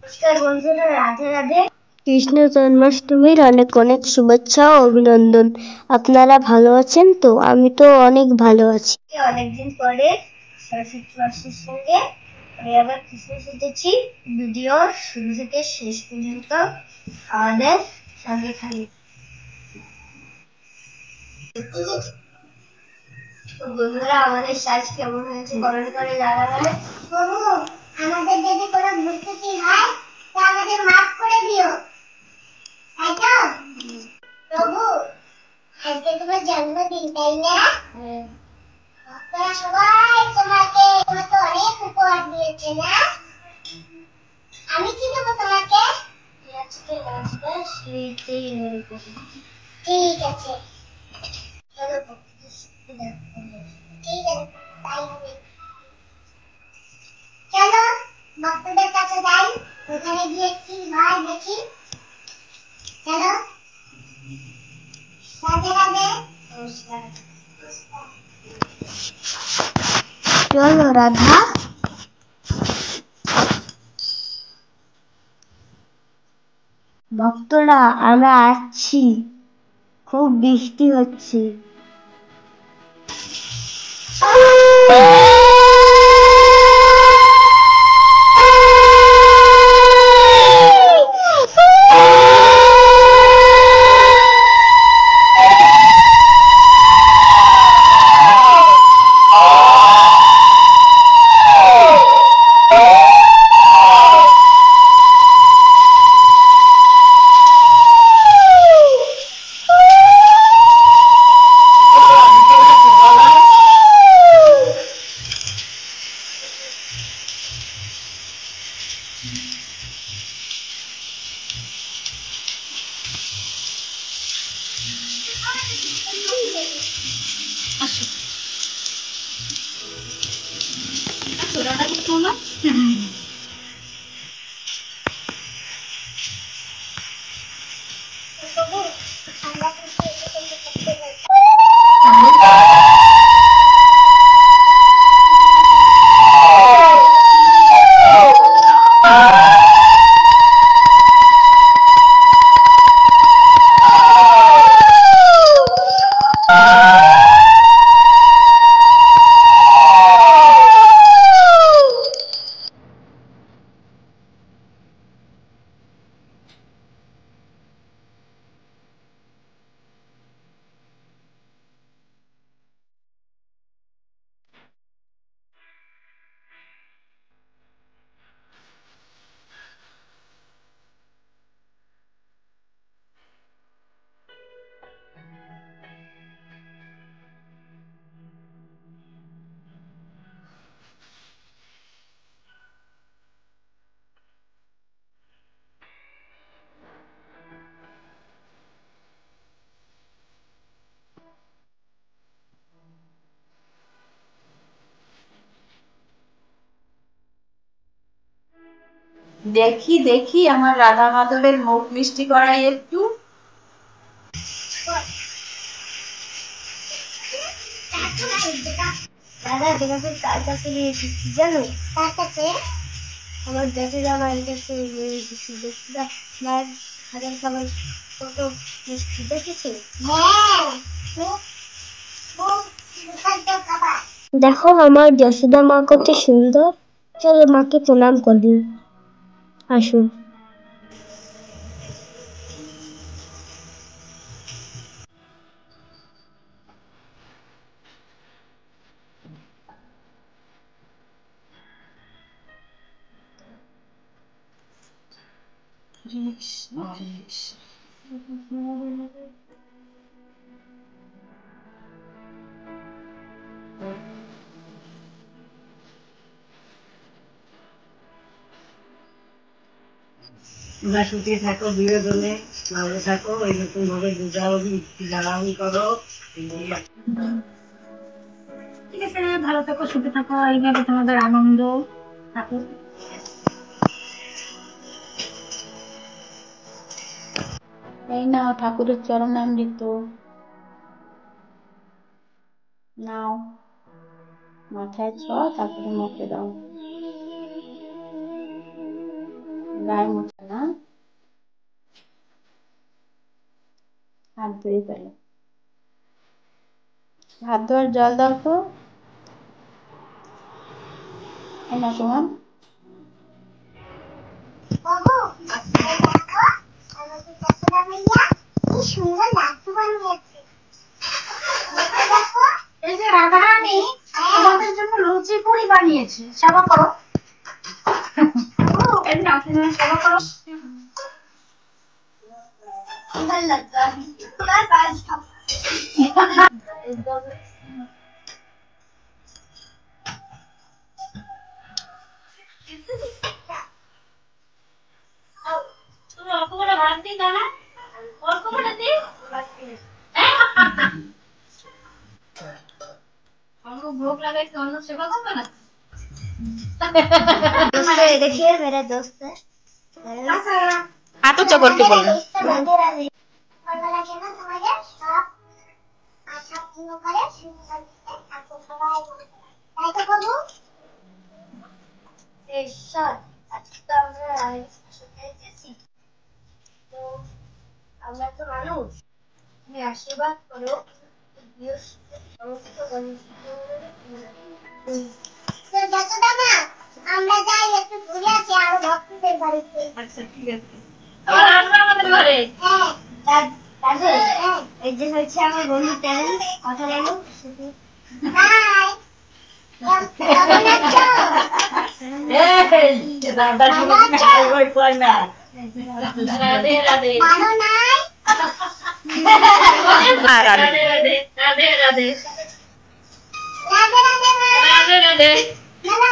নমস্কার বন্ধুরা, রাধে রাধে। কৃষ্ণ জন্মাষ্টমীর অনেক অনেক শুভেচ্ছা ও অভিনন্দন। আপনারা ভালো আছেন তো? আমি তো অনেক ভালো আছি। অনেকদিন পরে সরস্বতী মাসের সঙ্গে আমি আবার কৃষ্ণ শিখেছি। ভিডিও শুরু থেকে শেষ পর্যন্ত আমাদের সঙ্গে থাকি। বন্ধুরা, আমাদের সাজ কেমন হয়েছে কমেন্ট করে জানাবেন। প্রভু, আমাদের যদি কোনো ভুল ত্রুটি হয় তা আমাদের মাফ করে দিও, তাই তো? প্রভু, আজকে তোমার জন্মদিন, তাই না? ভক্তরা সবাই তোমাকে অনেক উপহার দিয়েছে না? আমি কি দেবো তোমাকে? আজকে নাচটা সেইটাই নেব। ঠিক আছে, ঠিক আছে, তাই হবে। চলো ভক্তদের কাছে যাই, ওখানে গিয়ে কি হয় দেখি। চলো। রাধে রাধে। নমস্কার। চলো রাধা। ভক্তরা, আমরা আসছি, খুব বৃষ্টি হচ্ছে। দেখি দেখি আমার রাধা মাধবের মুখ মিষ্টি করাই একটু। দাদা, তোমাকে কার কাছে নিয়ে এসেছি জানো? কার কাছে? আমার দেশের মায়ের কাছে নিয়ে এসেছি। দেশিদা মায়ের হাজার খাবার কত মিষ্টি দেখেছো? দেখো আমার যশোদা মা কত সুন্দর। চলো মাকে প্রণাম করি। আসুন। তোমরা সুখে থাকো, বিনোদনে ভালো থাকো, এই নতুন ভাবে জ্বালানি করো। ঠিক আছে, ভালো থাকো, সুখে থাকো, এইভাবে তোমাদের আনন্দ থাকো। এই নাও ঠাকুরের চরণামৃত, নাও মাথায় ছ, তারপরে মুখে দাও। গায়ে মুছে না, হাত ধুয়ে ফেলো। হাত ধোয়ার জল দাও তো। এই না সুমন, বাবু এই দেখো আমাদের চাচা ভাইয়া কি সুন্দর লাড্ডু বানিয়েছে। দেখো এই যে রাধারানী তোমাদের জন্য লুচি পুরি বানিয়েছে, সেবা করো। এই যে আপনারা সেবা করো। ভালো লাগতো তোমার পাশ তুমি অল্প করে ভাত দিই দাও না, অল্প করে দিই। ভোগ লাগাইছে, অন্য সেবা করবে না। दोस्त देखिए मेरा दोस्त है हाथ ऊंचा करके बोलना। সকালবেলা কেন তোমাদের সব আশা পূর্ণ করে সুন্দর আপু সবাই তাই তো বাবু ঈশ্বর আজকে তো আমরা শিখাইতেছি তো আমরা তো মানুষ তুমি আশীর্বাদ করো সমস্ত যতটা না আমরা যাই একটু ঘুরে আসি আরো ভক্তদের বাড়িতে। আচ্ছা ঠিক আছে, আবার আসবে আমাদের ঘরে। হ্যাঁ দাদু এই যে হচ্ছে আমার বন্ধু ট্যালেন্ট কথা বলো হাই কেমন আছো এই দাদা ওই কই না। রাধে রাধে ভালো নাই রাধে রাধে রাধে রাধে রাধে রাধে মা রাধে রাধে। না